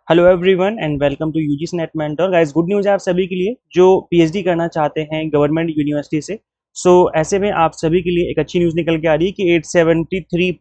Hello everyone and welcome to UGC NET mentor guys. Good news है आप सभी के लिए जो पीएचडी करना चाहते हैं गवर्नमेंट यूनिवर्सिटी से। ऐसे में आप सभी के लिए एक अच्छी न्यूज़ निकल के आ रही है कि 873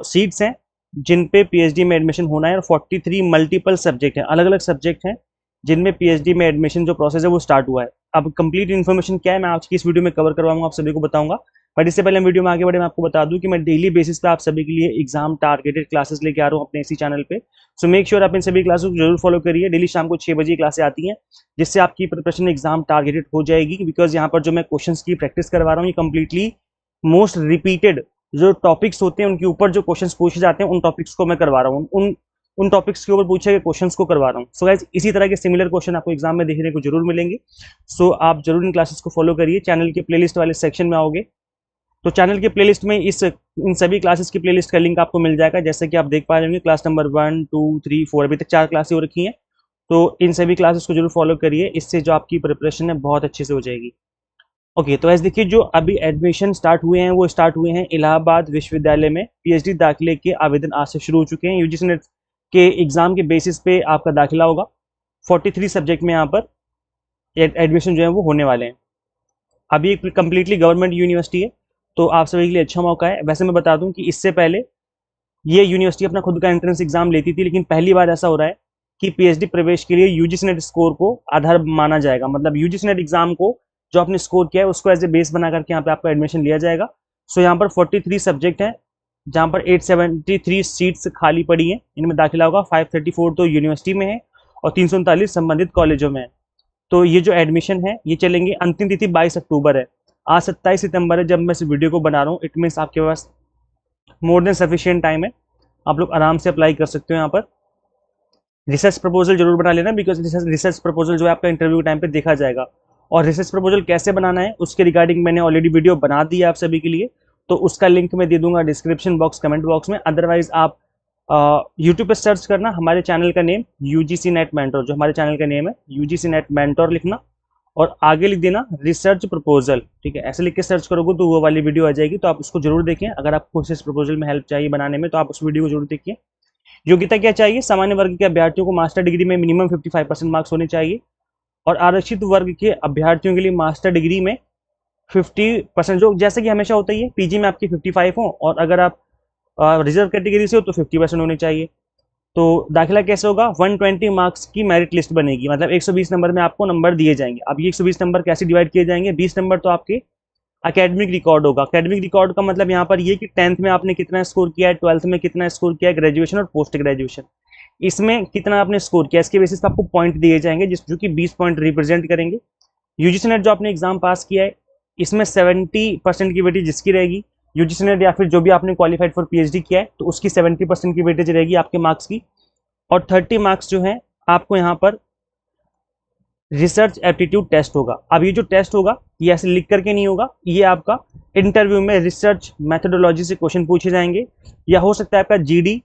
सीट्स हैं जिन पे पीएचडी में एडमिशन होना है और 43 मल्टीपल सब्जेक्ट हैं, अलग अलग सब्जेक्ट हैं जिनमें पीएचडी में एडमिशन जो प्रोसेस है वो स्टार्ट हुआ है। अब कंप्लीट इन्फॉर्मेशन क्या है मैं आज की इस वीडियो में कवर करवाऊंगा, आप सभी को बताऊंगा। बट इससे पहले हम वीडियो में आगे बढ़े मैं आपको बता दूं कि मैं डेली बेसिस पे आप सभी के लिए एग्जाम टारगेटेड क्लासेस लेके आ रहा हूँ अपने इसी चैनल पे। सो मेक श्योर आप इन सभी क्लासेस को जरूर फॉलो करिए। डेली शाम को 6 बजे क्लासें आती हैं जिससे आपकी प्रिपरेशन एग्जाम टारगेटेड हो जाएगी। बिकॉज यहाँ पर जो मैं क्वेश्चंस की प्रैक्टिस करवा रहा हूँ ये कंप्लीटली मोस्ट रिपीटेड जो टॉपिक्स होते हैं उनके ऊपर जो क्वेश्चंस पूछे जाते हैं उन टॉपिक्स को मैं करवा रहा हूँ, उन उन टॉपिक्स के ऊपर पूछे गए क्वेश्चंस को करवा रहा हूँ। सो गाइस इसी तरह के सिमिलर क्वेश्चन आपको एग्जाम में देखने को जरूर मिलेंगे। आप जरूर इन क्लासेस को फॉलो करिए। चैनल के प्लेलिस्ट वाले सेक्शन में आओगे तो चैनल के प्लेलिस्ट में इन सभी क्लासेस की प्लेलिस्ट का लिंक आपको मिल जाएगा। जैसे कि आप देख पा रहे होंगे क्लास नंबर 1 2 3 4 अभी तक 4 क्लासेस हो रखी हैं। तो इन सभी क्लासेस को जरूर फॉलो करिए, इससे जो आपकी प्रिपरेशन है बहुत अच्छे से हो जाएगी। ओके तो ऐसे देखिए जो अभी एडमिशन स्टार्ट हुए हैं वो स्टार्ट हुए हैं इलाहाबाद विश्वविद्यालय में। पीएचडी दाखिले के आवेदन आज से शुरू हो चुके हैं। यूजीसी नेट के एग्जाम के बेसिस पे आपका दाखिला होगा। 43 सब्जेक्ट में यहाँ पर एडमिशन जो है वो होने वाले हैं। अभी एक कम्प्लीटली गवर्नमेंट यूनिवर्सिटी है तो आप सभी के लिए अच्छा मौका है। वैसे मैं बता दूं कि इससे पहले ये यूनिवर्सिटी अपना खुद का एंट्रेंस एग्जाम लेती थी, लेकिन पहली बार ऐसा हो रहा है कि पीएचडी प्रवेश के लिए यूजीसी नेट स्कोर को आधार माना जाएगा। मतलब यूजीसी नेट एग्जाम को जो आपने स्कोर किया है उसको एज ए बेस बना करके यहाँ पे आपका एडमिशन लिया जाएगा। यहाँ पर 43 सब्जेक्ट हैं जहाँ पर 873 सीट्स खाली पड़ी हैं, इनमें दाखिला होगा। 534 तो यूनिवर्सिटी में है और 339 संबंधित कॉलेजों में है। तो ये जो एडमिशन है ये चलेंगे, अंतिम तिथि 22 अक्टूबर है। आज 27 सितंबर है जब मैं इस वीडियो को बना रहा हूँ। इट मीन्स आपके पास मोर देन सफिशिएंट टाइम है, आप लोग आराम से अप्लाई कर सकते हो। यहाँ पर रिसर्च प्रपोजल जरूर बना लेना बिकॉज रिसर्च प्रपोजल जो है आपका इंटरव्यू टाइम पे देखा जाएगा। और रिसर्च प्रपोजल कैसे बनाना है उसके रिगार्डिंग मैंने ऑलरेडी वीडियो बना दी है आप सभी के लिए, तो उसका लिंक मैं दे दूंगा डिस्क्रिप्शन बॉक्स कमेंट बॉक्स में। अदरवाइज आप यूट्यूब पे सर्च करना हमारे चैनल का नेम यूजीसी नेट मेंटर, जो हमारे चैनल का नेम है यूजीसी नेट मेंटर लिखना और आगे लिख देना रिसर्च प्रपोजल। ठीक है, ऐसे लिख के सर्च करोगे तो वो वाली वीडियो आ जाएगी, तो आप उसको जरूर देखें। अगर आपको रिसर्च प्रपोजल में हेल्प चाहिए बनाने में तो आप उस वीडियो को जरूर देखिए। योग्यता क्या चाहिए? सामान्य वर्ग के अभ्यर्थियों को मास्टर डिग्री में मिनिमम 55% मार्क्स होने चाहिए और आरक्षित वर्ग के अभ्यर्थियों के लिए मास्टर डिग्री में 50%, जो जैसे कि हमेशा होता ही है, पीजी में आपकी 55 हो और अगर आप रिजर्व कैटेगरी से हो तो 50% होने चाहिए। तो दाखिला कैसे होगा? 120 मार्क्स की मेरिट लिस्ट बनेगी, मतलब 120 नंबर में आपको नंबर दिए जाएंगे। अब ये 120 नंबर कैसे डिवाइड किए जाएंगे? 20 नंबर तो आपके एकेडमिक रिकॉर्ड होगा। एकेडमिक रिकॉर्ड का मतलब यहाँ पर ये कि 10th में आपने कितना स्कोर किया है, 12th में कितना स्कोर किया है, ग्रेजुएशन और पोस्ट ग्रेजुएशन इसमें कितना आपने स्कोर किया, इसके बेसिस पे आपको पॉइंट दिए जाएंगे जो कि 20 पॉइंट रिप्रेजेंट करेंगे। यूजीसी नेट जो आपने एग्जाम पास किया है इसमें 70% की वेटेज जिसकी रहेगी, यूजीसी नेट या फिर जो भी आपने क्वालिफाइड फॉर पीएचडी किया है तो उसकी 70% की वेटेज रहेगी आपके मार्क्स की। और 30 मार्क्स जो है आपको यहाँ पर रिसर्च एप्टीट्यूड टेस्ट होगा। अब ये जो टेस्ट होगा ये ऐसे लिख करके नहीं होगा, ये आपका इंटरव्यू में रिसर्च मेथोडोलॉजी से क्वेश्चन पूछे जाएंगे, या हो सकता है आपका जीडी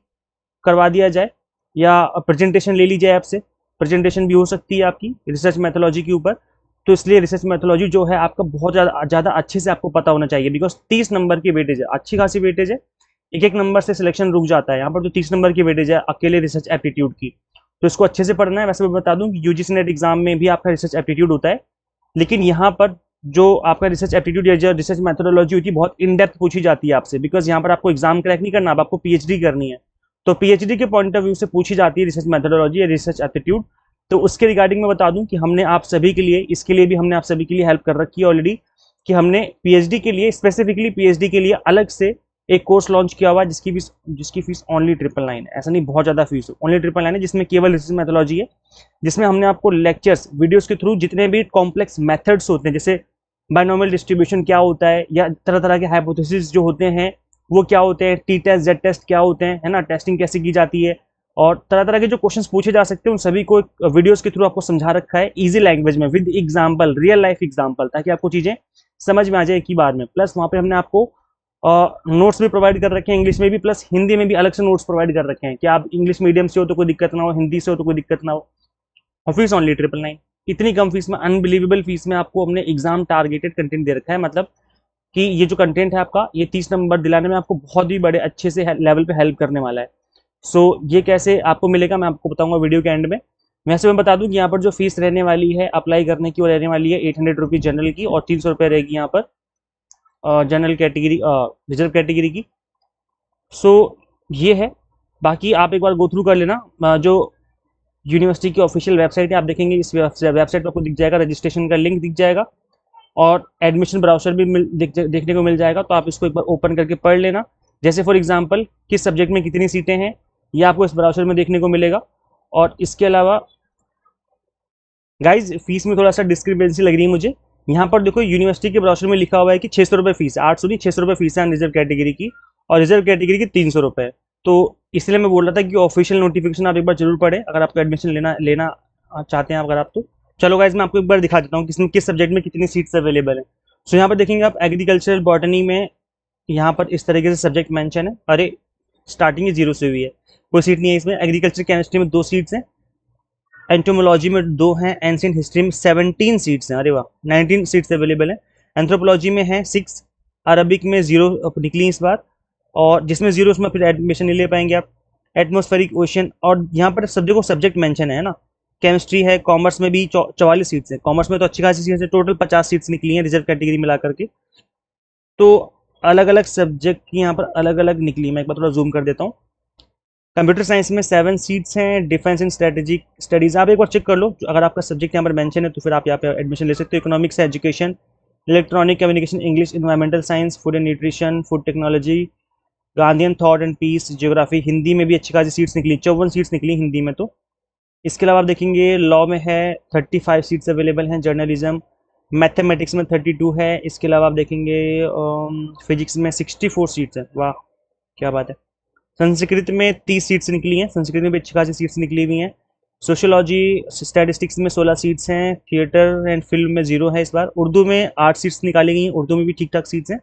करवा दिया जाए या प्रेजेंटेशन ले ली जाए आपसे। प्रेजेंटेशन भी हो सकती है आपकी रिसर्च मेथोलॉजी के ऊपर। तो इसलिए रिसर्च मेथोलॉजी जो है आपका बहुत ज़्यादा अच्छे से आपको पता होना चाहिए बिकॉज 30 नंबर की वेटेज है, अच्छी खासी वेटेज है। एक एक नंबर से सिलेक्शन रुक जाता है, यहाँ पर तो 30 नंबर की वेटेज है अकेले रिसर्च एप्टीट्यूड की, तो इसको अच्छे से पढ़ना है। वैसे मैं बता दूं कि यूजीसी नेट एग्जाम में भी आपका रिसर्च एप्टीट्यूड होता है, लेकिन यहाँ पर जो आपका रिसर्च एप्टीट्यूड या जो रिसर्च मेथोडोलॉजी होती है बहुत इन डेप्थ पूछी जाती है आपसे, बिकॉज यहाँ पर आपको एग्जाम क्रैक नहीं करना, अब आपको पीएचडी करनी है। तो पीएचडी के पॉइंट ऑफ व्यू से पूछी जाती है रिसर्च मेथोडोलॉजी या रिसर्च एप्टीट्यूड। तो उसके रिगार्डिंग मैं बता दूं कि हमने आप सभी के लिए, इसके लिए भी हमने आप सभी के लिए हेल्प कर रखी है ऑलरेडी, कि हमने पीएचडी के लिए, स्पेसिफिकली पीएचडी के लिए अलग से एक कोर्स लॉन्च किया हुआ है जिसकी फीस ओनली 999 है। ऐसा नहीं बहुत ज़्यादा फीस हो, ओनली 999 है, जिसमें केवल रिसर्च मेथोलॉजी है, जिसमें हमने आपको लेक्चर्स वीडियोस के थ्रू जितने भी कॉम्प्लेक्स मेथड्स होते हैं, जैसे बायनोमियल डिस्ट्रीब्यूशन क्या होता है या तरह तरह के हाइपोथेसिस जो होते हैं वो क्या होते हैं, टी टेस्ट जेड टेस्ट क्या होते हैं, है ना, टेस्टिंग कैसे की जाती है, और तरह तरह के जो क्वेश्चंस पूछे जा सकते हैं उन सभी को वीडियोस के थ्रू आपको समझा रखा है इजी लैंग्वेज में with example, real life example, ताकि आपको चीज़ें समझ में आ जाए एक ही बार में। प्लस वहाँ पे हमने आपको नोट्स भी प्रोवाइड कर रखे हैं इंग्लिश में भी, प्लस हिंदी में भी अलग से नोट्स प्रोवाइड कर रखे हैं कि आप इंग्लिश मीडियम से हो तो कोई दिक्कत ना हो, हिंदी से हो तो कोई दिक्कत ना हो। और फीस ओनली 999, इतनी कम फीस में, अनबिलीवेबल फीस में आपको हमने एग्जाम टारगेटेड कंटेंट दे रखा है। मतलब कि ये जो कंटेंट है आपका, ये 30 नंबर दिलाने में आपको बहुत ही बड़े अच्छे से लेवल पे हेल्प करने वाला है। सो ये कैसे आपको मिलेगा मैं आपको बताऊंगा वीडियो के एंड में। वैसे मैं बता दूं कि यहाँ पर जो फीस रहने वाली है अप्लाई करने की, वो रहने वाली है 800 रुपीज़ जनरल की, और 300 रुपये रहेगी यहाँ पर जनरल कैटेगरी रिजर्व कैटेगरी की। सो ये है। बाकी आप एक बार गो थ्रू कर लेना जो यूनिवर्सिटी की ऑफिशियल वेबसाइट है, आप देखेंगे इस वेबसाइट पर आपको दिख जाएगा, रजिस्ट्रेशन का लिंक दिख जाएगा और एडमिशन ब्राउचर भी देखने को मिल जाएगा। तो आप इसको एक बार ओपन करके पढ़ लेना। जैसे फॉर एग्जांपल किस सब्जेक्ट में कितनी सीटें हैं, ये आपको इस ब्राउचर में देखने को मिलेगा। और इसके अलावा गाइज फीस में थोड़ा सा डिस्क्रिपेंसी लग रही है मुझे। यहाँ पर देखो यूनिवर्सिटी के ब्राउचर में लिखा हुआ है कि 600 रुपये फीस है, 800 नहीं 600 रुपये फीस है रिजर्व कैटेगरी की, और रिजर्व कैटेगरी की 300 रुपये। तो इसलिए मैं बोल रहा था कि ऑफिशियल नोटिफिकेशन आप एक बार जरूर पढ़े अगर आपको एडमिशन लेना लेना चाहते हैं अगर आप। तो चलो गाइज मैं आपको एक बार दिखा देता हूँ किस सब्जेक्ट में कितनी सीट्स अवेलेबल है। सो यहाँ पर देखेंगे आप एग्रीकल्चरल बॉटनी में यहाँ पर इस तरीके से सब्जेक्ट मेंशन है। अरे स्टार्टिंग ही 0 से हुई है, कोई सीट नहीं है इसमें। एग्रीकल्चर केमिस्ट्री में 2 सीट्स हैं, एंटोमोलॉजी में 2 हैं, एंशिएंट हिस्ट्री में 17 सीट्स हैं, अरे वाह 19 सीट्स अवेलेबल हैं। एंथ्रोपोलॉजी में है 6, अरबिक में 0 निकली इस बार, और जिसमें 0 उसमें फिर एडमिशन नहीं ले पाएंगे आप। एटमॉस्फेरिक ओशन, और यहाँ पर सब्जेक्ट को सब्जेक्ट मेंशन है ना। केमिस्ट्री है, कॉमर्स में भी 44 सीट्स हैं, कॉमर्स में तो अच्छी खासी सीट्स है, टोटल 50 सीट्स निकली हैं रिजर्व कैटेगरी मिला करके। तो अलग अलग सब्जेक्ट की यहाँ पर अलग अलग निकली, मैं एक बार थोड़ा जूम कर देता हूँ। कंप्यूटर साइंस में 7 सीट्स हैं, डिफेंस एंड स्ट्रेटेजिक स्टडीज आप एक बार चेक कर लो, अगर आपका सब्जेक्ट यहाँ पर मेंशन है तो फिर आप यहाँ पे एडमिशन ले सकते हो। इकोनॉमिक्स है, education, electronic communication, English, environmental science, food and nutrition, food technology, Gandhian thought and peace, geography. Hindi में भी अच्छी खासी सीट्स निकली, 54 सीट्स निकली हिंदी में। तो इसके अलावा आप देखेंगे लॉ में है 35 सीट्स अवेलेबल हैं, जर्नलिज्म, मैथमेटिक्स में 32 है। इसके अलावा आप देखेंगे फिजिक्स में 64 सीट्स हैं, वाह क्या बात है। संस्कृत में 30 सीट्स निकली हैं, संस्कृत में भी अच्छी खासी सीट्स निकली हुई हैं। सोशियोलॉजी स्टैटिस्टिक्स में 16 सीट्स हैं, थिएटर एंड फिल्म में 0 है इस बार। उर्दू में 8 सीट्स निकाली गई हैं, उर्दू में भी ठीक ठाक सीट्स हैं।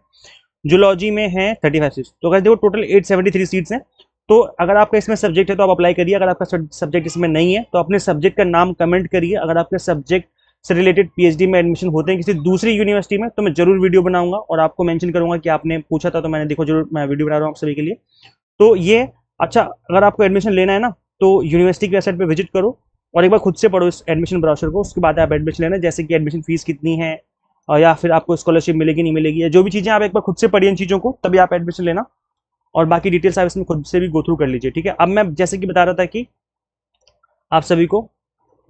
जूलॉजी में है 35 सीट्स। तो अगर देखो टोटल 873 सीट्स हैं। तो अगर आपका इसमें सब्जेक्ट है तो आप अप्लाई करिए, अगर आपका सब्जेक्ट इसमें नहीं है तो अपने सब्जेक्ट का नाम कमेंट करिए। अगर आपके सब्जेक्ट से रिलेटेड पीएचडी में एडमिशन होते हैं किसी दूसरी यूनिवर्सिटी में तो मैं जरूर वीडियो बनाऊंगा और आपको मेंशन करूंगा कि आपने पूछा था, तो मैंने देखो जरूर मैं वीडियो बना रहा हूँ आप सभी के लिए। तो ये अच्छा, अगर आपको एडमिशन लेना है ना तो यूनिवर्सिटी की वेबसाइट पे विजिट करो और एक बार खुद से पढ़ो इस एडमिशन ब्राउचर को, उसके बाद आप एडमिशन लेना, जैसे कि एडमिशन फीस कितनी है और या फिर आपको स्कॉलरशिप मिलेगी नहीं मिलेगी, या जो भी चीज़ें आप एक बार खुद से पढ़िए इन चीज़ों को, तभी आप एडमिशन लेना। और बाकी डिटेल्स आप इसमें खुद से भी गो थ्रू कर लीजिए, ठीक है। अब मैं जैसे कि बता रहा था कि आप सभी को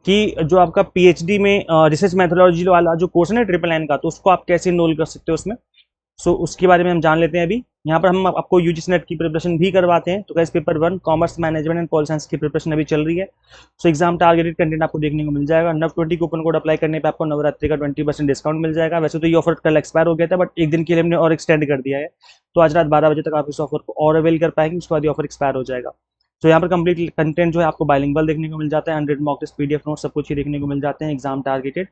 कि जो आपका पीएचडी में रिसर्च मैथोलॉजी वाला जो कोर्स है ना NNN का, तो उसको आप कैसे इनरोल कर सकते हो उसमें। सो उसके बारे में हम जान लेते हैं अभी। यहाँ पर हम आपको यूजीसी नेट की प्रिपरेशन भी करवाते हैं। तो guys paper 1 commerce management and pol science की प्रिपरेशन अभी चल रही है। सो एग्जाम टारगेटेड कंटेंट आपको देखने को मिल जाएगा। नव20 कूपन कोड अप्लाई करने पे आपको नवरात्रि का 20% डिस्काउंट मिल जाएगा। वैसे तो ये ऑफर कल एक्सपायर हो गया था, बट एक दिन के लिए हमने और एक्सटेंड कर दिया है, तो आज रात 12 बजे तक आप इस ऑफर को और अवेल कर पाएंगे, उसके बाद ये ऑफर एक्सपायर हो जाएगा। तो यहाँ पर कंप्लीट कंटेंट जो है आपको बाइलिंगुअल देखने को मिल जाता है, 100 मॉक टेस्ट, पीडीएफ नोट, सब कुछ ही देखने को मिल जाते हैं, एग्जाम टारगेटेड।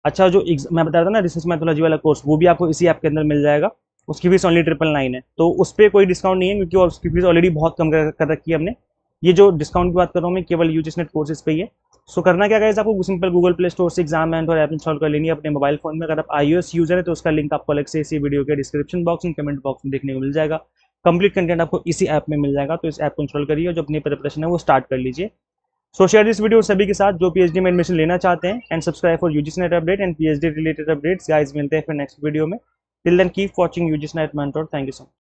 अच्छा, जो मैं बता रहा था ना रिसर्च मैथोलॉजी वाला कोर्स, वो भी आपको इसी ऐप के अंदर मिल जाएगा। उसकी फीस ओनली 999 है, तो उस पर कोई डिस्काउंट नहीं है क्योंकि उसकी फीस ऑलरेडी बहुत कम कर रखी है हमने। ये जो डिस्काउंट की बात कर रहा हूँ मैं केवल यूजीसी नेट कोर्सेज पे ही है। सो करना क्या है, आपको सिंपल गूगल प्ले स्टोर से एग्जाम एंड और ऐप इंस्टॉल कर लेनी है अपने मोबाइल फोन में। अगर आप iOS यूजर है तो उसका लिंक आपको अलग से इसी वीडियो के description box and comment box में देखने को मिल जाएगा। कंप्लीट कंटेंट आपको इसी ऐप में मिल जाएगा, तो इस ऐप को इंस्टॉल करिए और जो अपनी प्रिपरेशन है वो स्टार्ट कर लीजिए। सो शेयर दिस वीडियो सभी के साथ जो पीएचडी में एडमिशन लेना चाहते हैं, and subscribe for UGC NET update and PhD related updates. Guys मिलते हैं फिर नेक्स्ट वीडियो में। Till then keep watching UGC NET mentor. Thank you so much.